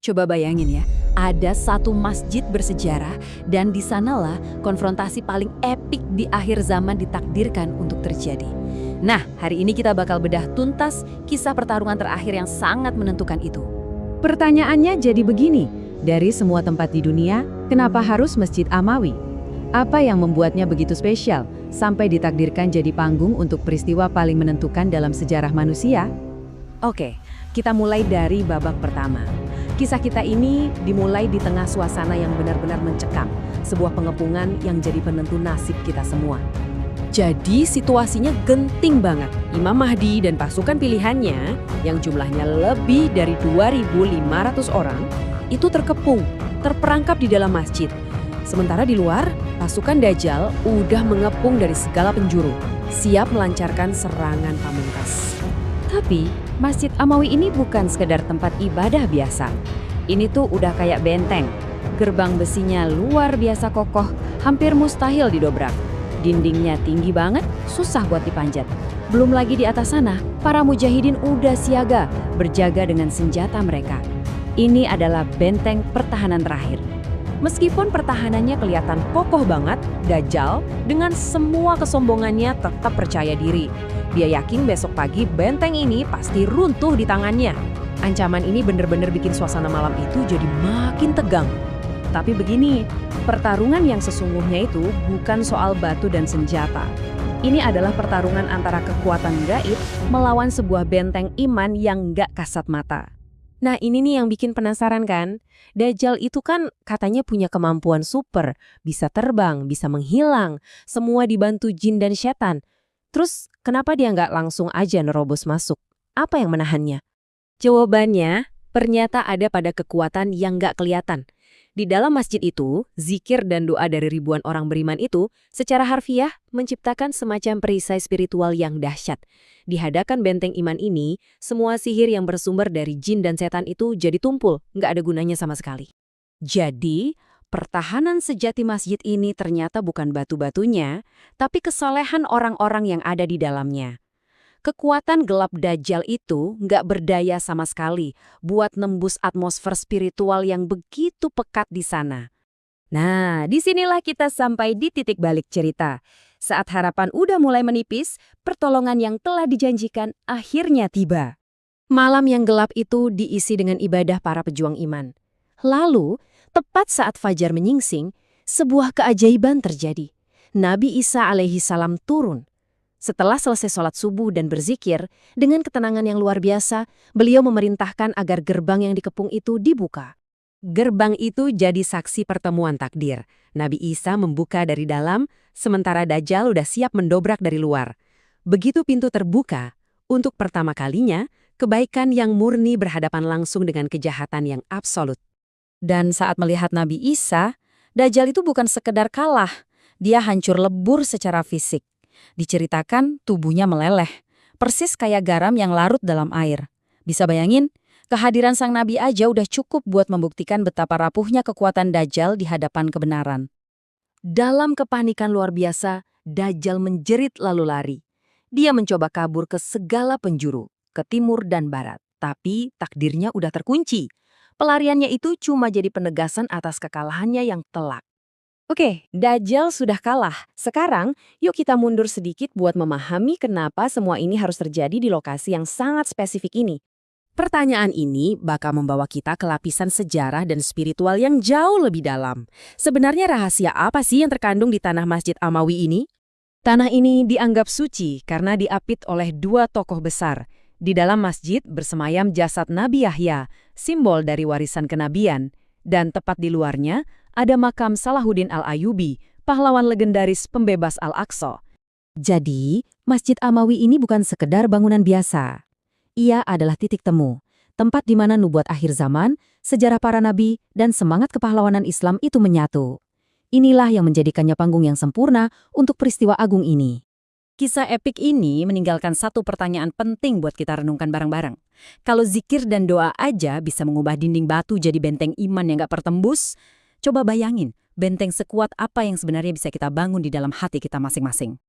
Coba bayangin ya, ada satu masjid bersejarah dan di sanalah konfrontasi paling epik di akhir zaman ditakdirkan untuk terjadi. Nah, hari ini kita bakal bedah tuntas kisah pertarungan terakhir yang sangat menentukan itu. Pertanyaannya jadi begini, dari semua tempat di dunia, kenapa harus Masjid Amawi? Apa yang membuatnya begitu spesial, sampai ditakdirkan jadi panggung untuk peristiwa paling menentukan dalam sejarah manusia? Oke, kita mulai dari babak pertama. Kisah kita ini dimulai di tengah suasana yang benar-benar mencekam, sebuah pengepungan yang jadi penentu nasib kita semua. Jadi situasinya genting banget. Imam Mahdi dan pasukan pilihannya yang jumlahnya lebih dari 2.500 orang itu terkepung, terperangkap di dalam masjid. Sementara di luar, pasukan Dajjal udah mengepung dari segala penjuru, siap melancarkan serangan pamungkas. Tapi Masjid Amawi ini bukan sekedar tempat ibadah biasa. Ini tuh udah kayak benteng. Gerbang besinya luar biasa kokoh, hampir mustahil didobrak. Dindingnya tinggi banget, susah buat dipanjat. Belum lagi di atas sana, para mujahidin udah siaga, berjaga dengan senjata mereka. Ini adalah benteng pertahanan terakhir. Meskipun pertahanannya kelihatan kokoh banget, Dajjal dengan semua kesombongannya tetap percaya diri. Dia yakin besok pagi benteng ini pasti runtuh di tangannya. Ancaman ini bener-bener bikin suasana malam itu jadi makin tegang. Tapi begini, pertarungan yang sesungguhnya itu bukan soal batu dan senjata. Ini adalah pertarungan antara kekuatan gaib melawan sebuah benteng iman yang nggak kasat mata. Nah ini nih yang bikin penasaran kan? Dajjal itu kan katanya punya kemampuan super, bisa terbang, bisa menghilang, semua dibantu jin dan setan. Terus kenapa dia nggak langsung aja nerobos masuk? Apa yang menahannya? Jawabannya, ternyata ada pada kekuatan yang nggak kelihatan. Di dalam masjid itu, zikir dan doa dari ribuan orang beriman itu secara harfiah menciptakan semacam perisai spiritual yang dahsyat. Di hadapan benteng iman ini, semua sihir yang bersumber dari jin dan setan itu jadi tumpul, nggak ada gunanya sama sekali. Jadi, pertahanan sejati masjid ini ternyata bukan batu-batunya, tapi kesolehan orang-orang yang ada di dalamnya. Kekuatan gelap Dajjal itu nggak berdaya sama sekali buat nembus atmosfer spiritual yang begitu pekat di sana. Nah, disinilah kita sampai di titik balik cerita. Saat harapan udah mulai menipis, pertolongan yang telah dijanjikan akhirnya tiba. Malam yang gelap itu diisi dengan ibadah para pejuang iman. Lalu, tepat saat fajar menyingsing, sebuah keajaiban terjadi. Nabi Isa alaihi salam turun. Setelah selesai sholat subuh dan berzikir, dengan ketenangan yang luar biasa, beliau memerintahkan agar gerbang yang dikepung itu dibuka. Gerbang itu jadi saksi pertemuan takdir. Nabi Isa membuka dari dalam, sementara Dajjal udah siap mendobrak dari luar. Begitu pintu terbuka, untuk pertama kalinya, kebaikan yang murni berhadapan langsung dengan kejahatan yang absolut. Dan saat melihat Nabi Isa, Dajjal itu bukan sekedar kalah, dia hancur lebur secara fisik. Diceritakan tubuhnya meleleh, persis kayak garam yang larut dalam air. Bisa bayangin, kehadiran sang nabi aja udah cukup buat membuktikan betapa rapuhnya kekuatan Dajjal di hadapan kebenaran. Dalam kepanikan luar biasa, Dajjal menjerit lalu lari. Dia mencoba kabur ke segala penjuru, ke timur dan barat. Tapi takdirnya udah terkunci. Pelariannya itu cuma jadi penegasan atas kekalahannya yang telak. Oke, Dajjal sudah kalah. Sekarang, yuk kita mundur sedikit buat memahami kenapa semua ini harus terjadi di lokasi yang sangat spesifik ini. Pertanyaan ini bakal membawa kita ke lapisan sejarah dan spiritual yang jauh lebih dalam. Sebenarnya rahasia apa sih yang terkandung di tanah Masjid Amawi ini? Tanah ini dianggap suci karena diapit oleh dua tokoh besar. Di dalam masjid bersemayam jasad Nabi Yahya, simbol dari warisan kenabian. Dan tepat di luarnya, ada makam Salahuddin Al-Ayyubi, pahlawan legendaris pembebas Al-Aqsa. Jadi, Masjid Amawi ini bukan sekedar bangunan biasa. Ia adalah titik temu, tempat di mana nubuat akhir zaman, sejarah para nabi, dan semangat kepahlawanan Islam itu menyatu. Inilah yang menjadikannya panggung yang sempurna untuk peristiwa agung ini. Kisah epik ini meninggalkan satu pertanyaan penting buat kita renungkan bareng-bareng. Kalau zikir dan doa aja bisa mengubah dinding batu jadi benteng iman yang gak pertembus, coba bayangin, benteng sekuat apa yang sebenarnya bisa kita bangun di dalam hati kita masing-masing.